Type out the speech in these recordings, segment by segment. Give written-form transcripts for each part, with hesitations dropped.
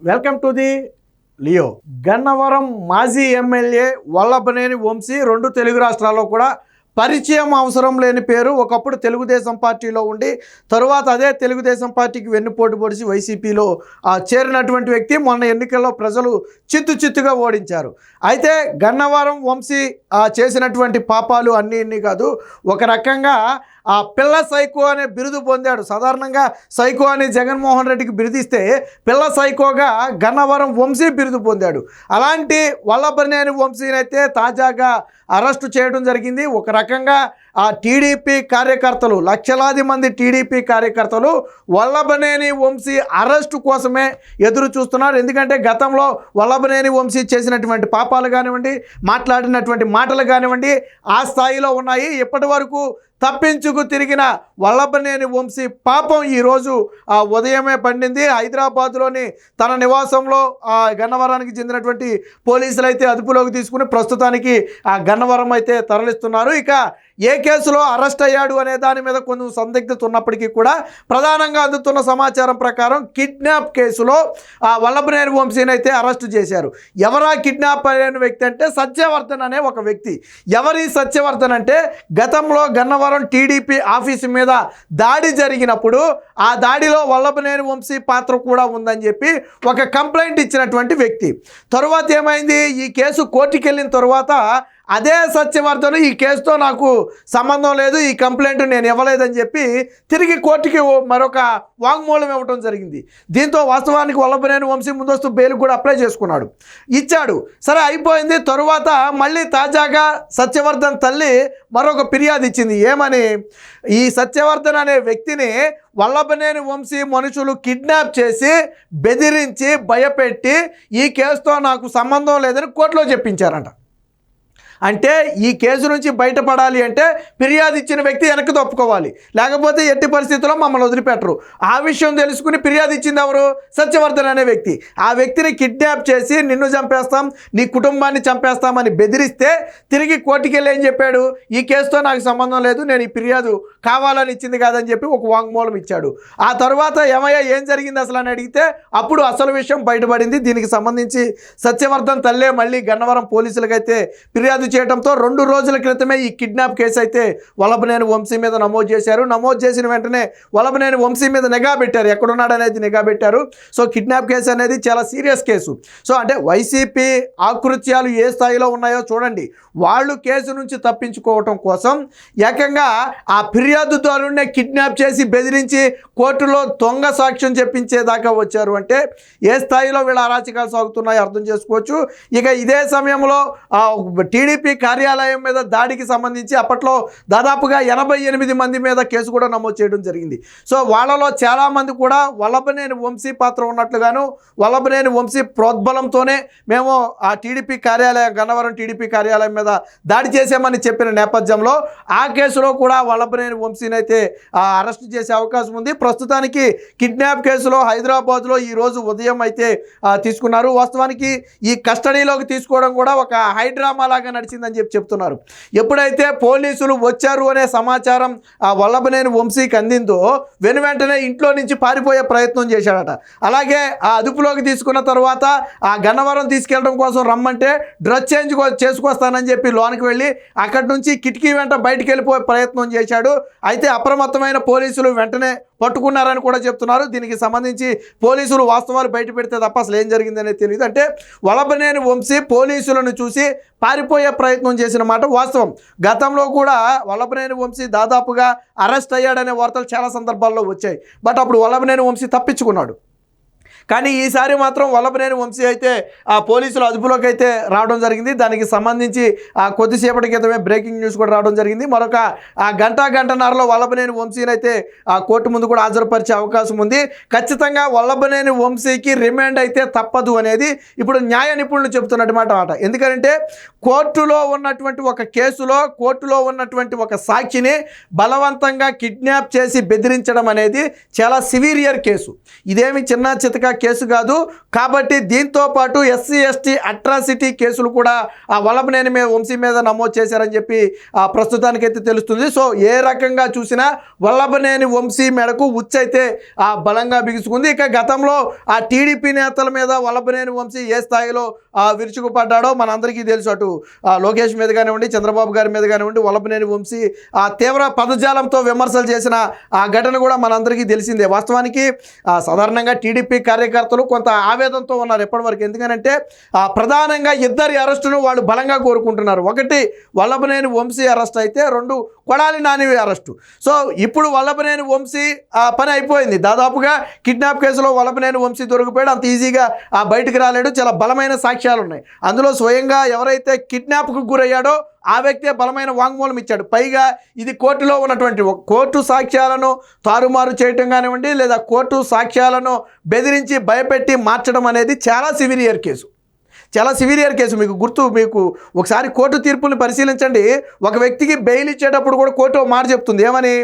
Welcome to the Leo. Gannavaram మాజీ MLA Vallabhaneni Vamsi రెండు తెలుగు రాష్ట్రాల్లో కూడా పరిచయం అవసరం లేని పేరు. ఒకప్పుడు తెలుగుదేశం పార్టీలో ఉండి తరువాత అదే తెలుగుదేశం పార్టీకి వెన్నుపోటు పొడిచి వైసీపీలో చేరినటువంటి వ్యక్తి. మొన్న ఎన్నికల్లో ప్రజలు చిత్తుగా ఓడించారు. అయితే గన్నవరం వంశీ చేసినటువంటి పాపాలు అన్నీ కాదు, ఒక రకంగా ఆ పిల్ల సైకో అనే బిరుదు పొందాడు. సాధారణంగా సైకో అని జగన్మోహన్ రెడ్డికి బిరుదిస్తే పిల్ల సైకోగా గన్నవరం వంశీ బిరుదు పొందాడు. అలాంటి వల్లభనేని వంశీని అయితే తాజాగా అరెస్టు చేయడం జరిగింది. ఒక రకంగా ఆ టీడీపీ కార్యకర్తలు, లక్షలాది మంది టీడీపీ కార్యకర్తలు వల్లభనేని వంశీ అరెస్టు కోసమే ఎదురు చూస్తున్నారు. ఎందుకంటే గతంలో వల్లభనేని వంశీ చేసినటువంటి పాపాలు కానివ్వండి, మాట్లాడినటువంటి మాటలు కానివ్వండి ఆ స్థాయిలో ఉన్నాయి. ఇప్పటి వరకు తప్పించుకు తిరిగిన వల్లభనేని వంశీ పాపం ఈరోజు ఉదయమే పండింది. హైదరాబాద్లోని తన నివాసంలో గన్నవరానికి చెందినటువంటి పోలీసులు అయితే అదుపులోకి తీసుకుని ప్రస్తుతానికి ఆ గన్నవరం అయితే తరలిస్తున్నారు. ఇక ఏ కేసులో అరెస్ట్ అయ్యాడు అనే దాని మీద కొంచెం సందిగ్ధత ఉన్నప్పటికీ కూడా ప్రధానంగా అందుతున్న సమాచారం ప్రకారం కిడ్నాప్ కేసులో వల్లభనేని వంశీని అయితే అరెస్టు చేశారు. ఎవరా కిడ్నాప్ అయిన వ్యక్తి అంటే సత్యవర్ధన్ అనే ఒక వ్యక్తి. ఎవరి సత్యవర్ధన్ అంటే గతంలో గన్నవరం టీడీపీ ఆఫీసు మీద దాడి జరిగినప్పుడు ఆ దాడిలో వల్లభనేని వంశీ పాత్ర కూడా ఉందని చెప్పి ఒక కంప్లైంట్ ఇచ్చినటువంటి వ్యక్తి. తరువాత ఏమైంది, ఈ కేసు కోర్టుకి వెళ్ళిన తరువాత అదే సత్యవర్ధన్ ఈ కేసుతో నాకు సంబంధం లేదు, ఈ కంప్లైంట్ నేను ఇవ్వలేదని చెప్పి తిరిగి కోర్టుకి మరొక వాంగ్మూలం ఇవ్వడం జరిగింది. దీంతో వాస్తవానికి వల్లభనేని వంశీ ముందస్తు బెయిల్ కూడా అప్లై చేసుకున్నాడు, ఇచ్చాడు. సరే అయిపోయింది. తరువాత మళ్ళీ తాజాగా సత్యవర్ధన్ తల్లి మరొక ఫిర్యాదు ఇచ్చింది. ఏమని, ఈ సత్యవర్ధన్ అనే వ్యక్తిని వల్లభనేని వంశీ మనుషులు కిడ్నాప్ చేసి బెదిరించి భయపెట్టి ఈ కేసుతో నాకు సంబంధం లేదని కోర్టులో చెప్పించారంట. అంటే ఈ కేసు నుంచి బయటపడాలి అంటే ఫిర్యాదు ఇచ్చిన వ్యక్తి వెనక్కి తప్పుకోవాలి, లేకపోతే ఎట్టి పరిస్థితుల్లో మమ్మల్ని వదిలిపెట్టరు. ఆ విషయం తెలుసుకుని ఫిర్యాదు ఇచ్చింది ఎవరు? సత్యవర్ధన్ అనే వ్యక్తి. ఆ వ్యక్తిని కిడ్నాప్ చేసి నిన్ను చంపేస్తాం, నీ కుటుంబాన్ని చంపేస్తామని బెదిరిస్తే తిరిగి కోర్టుకి వెళ్ళి ఏం చెప్పాడు, ఈ కేసుతో నాకు సంబంధం లేదు, నేను ఈ ఫిర్యాదు కావాలని ఇచ్చింది కాదని చెప్పి ఒక వాంగ్మూలం ఇచ్చాడు. ఆ తర్వాత ఏమయ్యా ఏం జరిగింది అసలు అని అడిగితే అప్పుడు అసలు విషయం బయటపడింది. దీనికి సంబంధించి సత్యవర్ధన్ తల్లే మళ్ళీ గన్నవరం పోలీసులకైతే ఫిర్యాదు చేయడంతో 2 రోజుల క్రితమే ఈ కిడ్నాప్ కేసు అయితే వల్లభనేని వంశీ మీద నమోదు చేశారు. నమోదు చేసిన వెంటనే వల్లభనేని వంశీ మీద నిఘా పెట్టారు, ఎక్కడున్నాడు అనేది నిఘా పెట్టారు. సో కిడ్నాప్ కేసు అనేది చాలా సీరియస్ కేసు. సో అంటే వైసీపీ ఆకృత్యాలు ఏ స్థాయిలో ఉన్నాయో చూడండి. వాళ్ళు కేసు నుంచి తప్పించుకోవటం కోసం ఏకంగా ఆ ఫిర్యాదుదారునే కిడ్నాప్ చేసి బెదిరించి కోర్టులో దొంగ సాక్ష్యం చెప్పించేదాకా వచ్చారు. అంటే ఏ స్థాయిలో వీళ్ళ అరాచకాలు సాగుతున్నాయో అర్థం చేసుకోవచ్చు. ఇక ఇదే సమయంలో టీడీపీ కార్యాలయం మీద దాడికి సంబంధించి అప్పట్లో దాదాపుగా 88 మంది మీద కేసు కూడా నమోదు చేయడం జరిగింది. సో వాళ్ళలో చాలామంది కూడా వల్లభనేని వంశీ పాత్ర ఉన్నట్లుగాను, వల్లభనేని వంశీ ప్రోద్బలంతోనే మేము ఆ టీడీపీ కార్యాలయం గన్నవరం టీడీపీ కార్యాలయం మీద దాడి చేసామని చెప్పిన నేపథ్యంలో ఆ కేసులో కూడా వల్లభనేని వంశీని అయితే అరెస్ట్ చేసే అవకాశం ఉంది. ప్రస్తుతానికి కిడ్నాప్ కేసులో హైదరాబాద్లో ఈరోజు ఉదయం అయితే తీసుకున్నారు. వాస్తవానికి ఈ కస్టడీలోకి తీసుకోవడం కూడా ఒక హైడ్రామా లాగా నడిచిందని చెప్తున్నారు. ఎప్పుడైతే పోలీసులు వచ్చారు అనే సమాచారం ఆ వల్లభనేని వంశీకి అందిందో వెంటనే ఇంట్లో నుంచి పారిపోయే ప్రయత్నం చేశాడట. అలాగే ఆ అదుపులోకి తీసుకున్న తర్వాత ఆ గన్నవరం తీసుకెళ్ళడం కోసం రమ్మంటే డ్రెస్ చేంజ్ చేసుకొస్తానని చెప్పి లోనికి వెళ్ళి అక్కడి నుంచి కిటికీ వెంట బయటికి వెళ్ళిపోయే ప్రయత్నం చేశాడు. అయితే అప్రమత్తమైన పోలీసులు వెంటనే పట్టుకున్నారని కూడా చెప్తున్నారు. దీనికి సంబంధించి పోలీసులు వాస్తవాలు బయట పెడితే తప్ప అసలు ఏం జరిగిందనేది తెలియదు. అంటే వల్లభనేని వంశీ పోలీసులను చూసి పారిపోయే ప్రయత్నం చేసిన మాట వాస్తవం. గతంలో కూడా వల్లభనేని వంశీ దాదాపుగా అరెస్ట్ అయ్యాడనే వార్తలు చాలా సందర్భాల్లో వచ్చాయి. బట్ అప్పుడు వల్లభనేని వంశీ తప్పించుకున్నాడు. కానీ ఈసారి మాత్రం వల్లభనేని వంశీ అయితే ఆ పోలీసులు అదుపులోకి అయితే రావడం జరిగింది. దానికి సంబంధించి కొద్దిసేపటి క్రితమే బ్రేకింగ్ న్యూస్ కూడా రావడం జరిగింది. మరొక గంటన్నరలో వల్లభనేని వంశీని అయితే కోర్టు ముందు కూడా హాజరుపరిచే అవకాశం ఉంది. ఖచ్చితంగా వల్లభనేని వంశీకి రిమాండ్ అయితే తప్పదు అనేది ఇప్పుడు న్యాయ నిపుణులు చెబుతున్నమాట. ఎందుకంటే కోర్టులో ఉన్నటువంటి ఒక కేసులో కోర్టులో ఉన్నటువంటి ఒక సాక్షిని బలవంతంగా కిడ్నాప్ చేసి బెదిరించడం అనేది చాలా సివియర్ కేసు. ఇదేమి చిన్న చితక కేసు కాదు. కాబట్టి దీంతో పాటు ఎస్సీ ఎస్టీ అట్రాసిటీ కేసులు కూడా ఆ వల్లభనేని వంశీ మీద నమోదు చేశారని చెప్పి ప్రస్తుతానికైతే తెలుస్తుంది. సో ఏ రకంగా చూసినా వల్లభనేని వంశీ మెడకు ఉచ్చైతే బలంగా బిగుసుకుంది. ఇక గతంలో ఆ టీడీపీ నేతల మీద వల్లభనేని వంశీ ఏ స్థాయిలో విరుచుకుపడ్డాడో మనందరికీ తెలుసు. అటు లోకేష్ మీద కానివ్వండి, చంద్రబాబు గారి మీద కానివ్వండి, వల్లభనేని వంశీ తీవ్ర పదజాలంతో విమర్శలు చేసిన ఆ ఘటన కూడా మనందరికీ తెలిసిందే. వాస్తవానికి సాధారణంగా టీడీపీ కార్యకర్తలు కొంత ఆవేదనతో ఉన్నారు ఎప్పటివరకు. ఎందుకంటే ప్రధానంగా ఇద్దరి అరెస్టును వాళ్ళు బలంగా కోరుకుంటున్నారు. ఒకటి వల్లభనేని వంశీ అరెస్ట్ అయితే, రెండు కొడాలి నాని అరెస్టు. సో ఇప్పుడు వల్లభనేని వంశీ పని అయిపోయింది. దాదాపుగా కిడ్నాప్ కేసులో వల్లభనేని వంశీ దొరికిపోయాడు. అంత ఈజీగా బయటకు రాలేడు. చాలా బలమైన సాక్ష్యాలు ఉన్నాయి. అందులో స్వయంగా ఎవరైతే కిడ్నాప్కు గురయ్యాడో ఆ వ్యక్తే బలమైన వాంగ్మూలం ఇచ్చాడు. పైగా ఇది కోర్టులో ఉన్నటువంటి కోర్టు సాక్ష్యాలను తారుమారు చేయటం కానివ్వండి, లేదా కోర్టు సాక్ష్యాలను బెదిరించి భయపెట్టి మార్చడం అనేది చాలా సివియర్ కేసు. మీకు ఒకసారి కోర్టు తీర్పుని పరిశీలించండి. ఒక వ్యక్తికి బెయిల్ ఇచ్చేటప్పుడు కూడా కోర్టు మాట చెప్తుంది. ఏమని?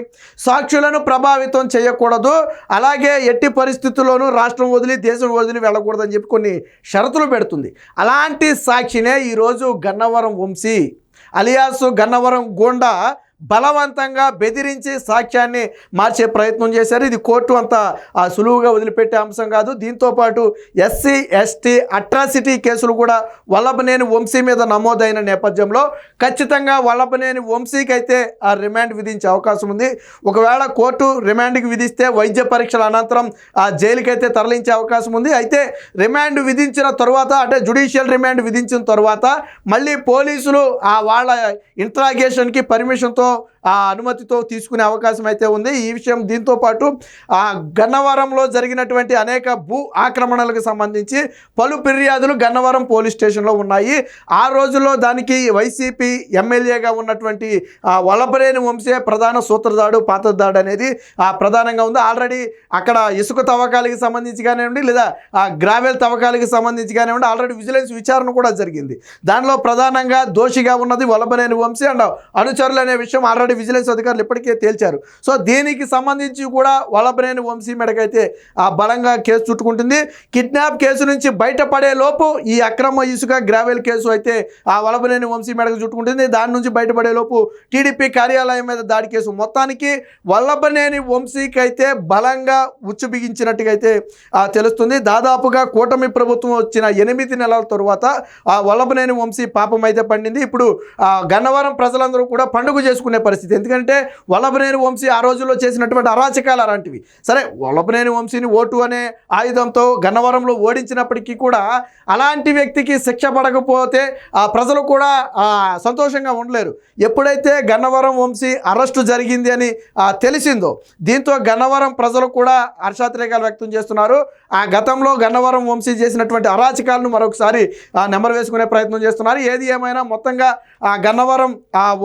సాక్షులను ప్రభావితం చేయకూడదు, అలాగే ఎట్టి పరిస్థితుల్లోనూ రాష్ట్రం వదిలి దేశం వదిలి వెళ్ళకూడదని చెప్పి కొన్ని షరతులు పెడుతుంది. అలాంటి సాక్షినే ఈరోజు గన్నవరం వంశీ అలియాసు గన్నవరం గోండా బలవంతంగా బెదిరించి సాక్ష్యాన్ని మార్చే ప్రయత్నం చేశారు. ఇది కోర్టు అంత సులువుగా వదిలిపెట్టే అంశం కాదు. దీంతోపాటు ఎస్సీ ఎస్టీ అట్రాసిటీ కేసులు కూడా వల్లభనేని వంశీ మీద నమోదైన నేపథ్యంలో ఖచ్చితంగా వల్లభనేని వంశీకి అయితే రిమాండ్ విధించే అవకాశం ఉంది. ఒకవేళ కోర్టు రిమాండ్కి విధిస్తే వైద్య పరీక్షల అనంతరం జైలుకి అయితే తరలించే అవకాశం ఉంది. అయితే రిమాండ్ విధించిన తర్వాత, అంటే జ్యుడిషియల్ రిమాండ్ విధించిన తర్వాత మళ్ళీ పోలీసులు వాళ్ళ ఇంట్రాగేషన్కి పర్మిషన్తో అనుమతితో తీసుకునే అవకాశం అయితే ఉంది. ఈ విషయం దీంతో పాటు గన్నవరంలో జరిగినటువంటి అనేక భూ ఆక్రమణలకు సంబంధించి పలు ఫిర్యాదులు గన్నవరం పోలీస్ స్టేషన్లో ఉన్నాయి. ఆ రోజుల్లో దానికి వైసీపీ ఎమ్మెల్యేగా ఉన్నటువంటి వల్లభనేని వంశీ ప్రధాన సూత్రధాడు, పాత్రధాడు అనేది ప్రధానంగా ఉంది. ఆల్రెడీ అక్కడ ఇసుక తవ్వకాలకి సంబంధించి కానివ్వండి, లేదా గ్రావెల్ తవ్వకాలకి సంబంధించి కానివ్వండి, ఆల్రెడీ విజిలెన్స్ విచారణ కూడా జరిగింది. దానిలో ప్రధానంగా దోషిగా ఉన్నది వల్లభనేని వంశీ అండ్ అనుచరులు అనే విషయం ఆల్రెడీ విజిలెన్స్ అధికారులు ఇప్పటికే తేల్చారు. సో దీనికి సంబంధించి కూడా వల్లభనేని వంశీ మెడకైతే బలంగా కేసు చుట్టుకుంటుంది. కిడ్నాప్ కేసు నుంచి బయటపడే లోపు ఈ అక్రమ ఇసుక గ్రావెల్ కేసు అయితే వల్లభనేని వంశీ మెడకు చుట్టుకుంటుంది. దాని నుంచి బయటపడే లోపు టీడీపీ కార్యాలయం మీద దాడి కేసు. మొత్తానికి వల్లభనేని వంశీకి అయితే బలంగా ఉచ్చు బిగించినట్టుగా అయితే తెలుస్తుంది. దాదాపుగా కూటమి ప్రభుత్వం వచ్చిన 8 నెలల తరువాత వల్లభనేని వంశీ పాపం అయితే పండింది. ఇప్పుడు గన్నవరం ప్రజలందరూ కూడా పండుగ చేసుకునే పరిస్థితి. ఎందుకంటే వల్లభనేని వంశీ ఆ రోజుల్లో చేసినటువంటి అరాచకాలు అలాంటివి. సరే, వల్లభనేని వంశీని ఓటు అనే ఆయుధంతో గన్నవరంలో ఓడించినప్పటికీ కూడా అలాంటి వ్యక్తికి శిక్ష పడకపోతే ప్రజలు కూడా సంతోషంగా ఉండలేరు. ఎప్పుడైతే గన్నవరం వంశీ అరెస్టు జరిగింది అని తెలిసిందో, దీంతో గన్నవరం ప్రజలు కూడా హర్షాతిరేకాలు వ్యక్తం చేస్తున్నారు. గతంలో గన్నవరం వంశీ చేసినటువంటి అరాచకాలను మరొకసారి నెమరు వేసుకునే ప్రయత్నం చేస్తున్నారు. ఏది ఏమైనా మొత్తంగా గన్నవరం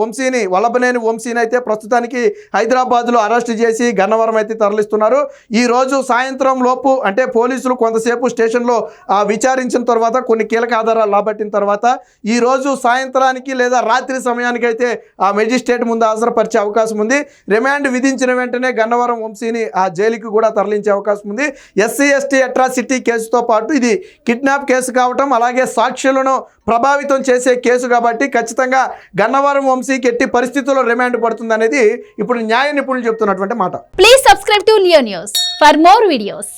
వంశీని, వల్లభనేని వంశీని అయితే ప్రస్తుతానికి హైదరాబాద్లో అరెస్ట్ చేసి గన్నవరం అయితే తరలిస్తున్నారు. ఈరోజు సాయంత్రం లోపు, అంటే పోలీసులు కొంతసేపు స్టేషన్లో విచారించిన తర్వాత కొన్ని కీలక ఆధారాలు రాబట్టిన తర్వాత ఈరోజు సాయంత్రానికి లేదా రాత్రి సమయానికి అయితే మెజిస్ట్రేట్ ముందు హాజరుపరిచే అవకాశం ఉంది. రిమాండ్ విధించిన వెంటనే గన్నవరం వంశీని జైలుకి కూడా తరలించే అవకాశం ఉంది. ఎస్సీ ఎస్టీ అట్రాసిటీ కేసుతో పాటు ఇది కిడ్నాప్ కేసు కావటం, అలాగే సాక్షులను ప్రభావితం చేసే కేసు కాబట్టి ఖచ్చితంగా గన్నవరం వంశీకి ఎట్టి పరిస్థితుల్లో రిమాండ్ పడుతుంది అనేది ఇప్పుడు న్యాయ నిపుణులు చెప్తున్నటువంటి మాట. Please subscribe to Leo news for more videos.